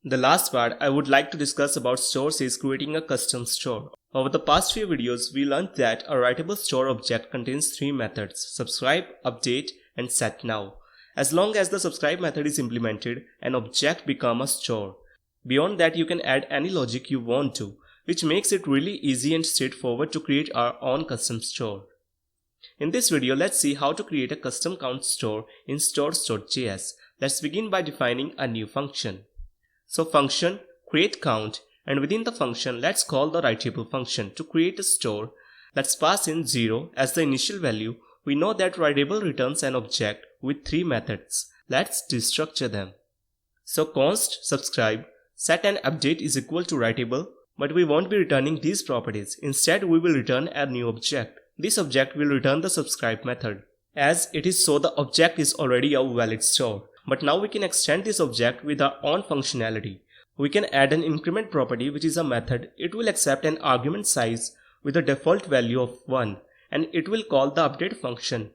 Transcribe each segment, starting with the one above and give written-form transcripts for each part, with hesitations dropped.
The last part I would like to discuss about stores is creating a custom store. Over the past few videos, we learned that a writable store object contains three methods: subscribe, update, and set now. As long as the subscribe method is implemented, an object becomes a store. Beyond that, you can add any logic you want to, which makes it really easy and straightforward to create our own custom store. In this video, let's see how to create a custom count store in stores.js. Let's begin by defining a new function. So function create count, and within the function let's call the writable function. To create a store, let's pass in 0 as the initial value. We know that writable returns an object with three methods. Let's destructure them. So const subscribe, set and update is equal to writable, but we won't be returning these properties. Instead, we will return a new object. This object will return the subscribe method, as it is so the object is already a valid store. But now we can extend this object with our own functionality. We can add an increment property, which is a method. It will accept an argument size with a default value of 1, and it will call the update function,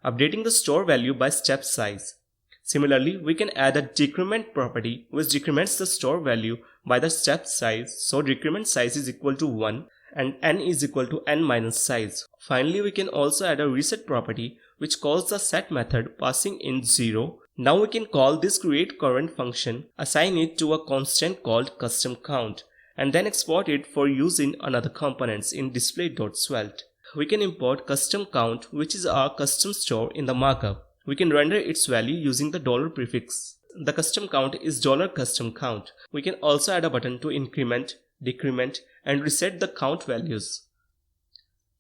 updating the store value by step size. Similarly, we can add a decrement property which decrements the store value by the step size. So decrement size is equal to 1 and n is equal to n minus size. Finally, we can also add a reset property which calls the set method passing in 0. Now we can call this create current function, assign it to a constant called custom count, and then export it for use in another components in display.svelte. We can import custom count, which is our custom store, in the markup. We can render its value using the $prefix. The custom count is $custom count. We can also add a button to increment, decrement, and reset the count values.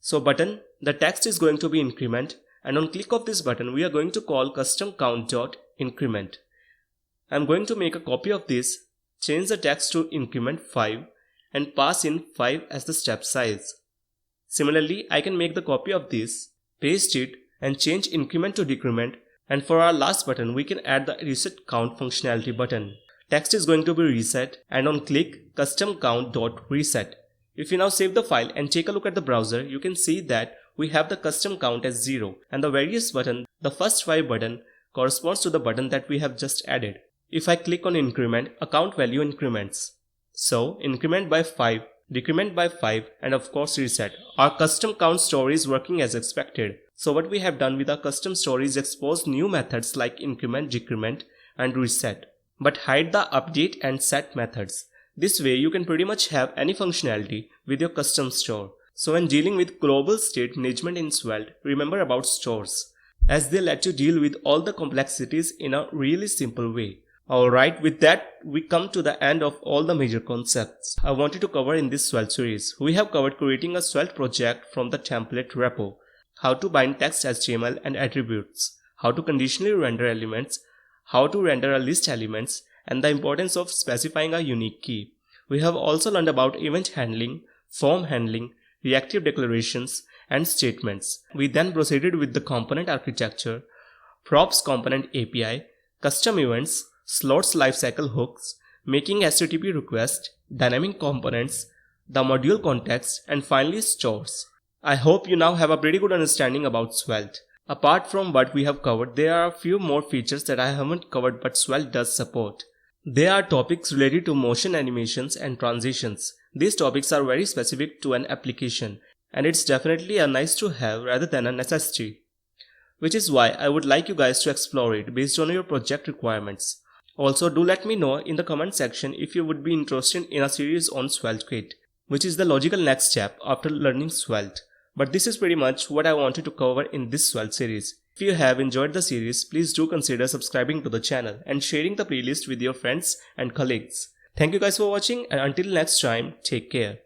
So button, the text is going to be increment, and on click of this button we are going to call custom count.increment. I am going to make a copy of this, change the text to increment 5 and pass in 5 as the step size. Similarly, I can make the copy of this, paste it and change increment to decrement, and for our last button we can add the reset count functionality button. Text is going to be reset, and on click custom count.reset. If you now save the file and take a look at the browser, you can see that we have the custom count as 0, and the various button, the first 5 button, corresponds to the button that we have just added. If I click on increment, a count value increments. So increment by 5, decrement by 5, and of course reset. Our custom count store is working as expected. So what we have done with our custom store is expose new methods like increment, decrement, and reset, but hide the update and set methods. This way you can pretty much have any functionality with your custom store. So when dealing with global state management in Svelte, remember about stores, as they let you deal with all the complexities in a really simple way. Alright, with that we come to the end of all the major concepts I wanted to cover in this Svelte series. We have covered creating a Svelte project from the template repo, how to bind text HTML and attributes, how to conditionally render elements, how to render a list elements, and the importance of specifying a unique key. We have also learned about event handling, form handling, reactive declarations, and statements. We then proceeded with the component architecture, props component API, custom events, slots lifecycle hooks, making HTTP requests, dynamic components, the module context, and finally stores. I hope you now have a pretty good understanding about Svelte. Apart from what we have covered, there are a few more features that I haven't covered but Svelte does support. There are topics related to motion animations and transitions. These topics are very specific to an application, and it's definitely a nice to have rather than a necessity, which is why I would like you guys to explore it based on your project requirements. Also, do let me know in the comment section if you would be interested in a series on SvelteKit, which is the logical next step after learning Svelte. But this is pretty much what I wanted to cover in this Svelte series. If you have enjoyed the series, please do consider subscribing to the channel and sharing the playlist with your friends and colleagues. Thank you guys for watching, and until next time, take care.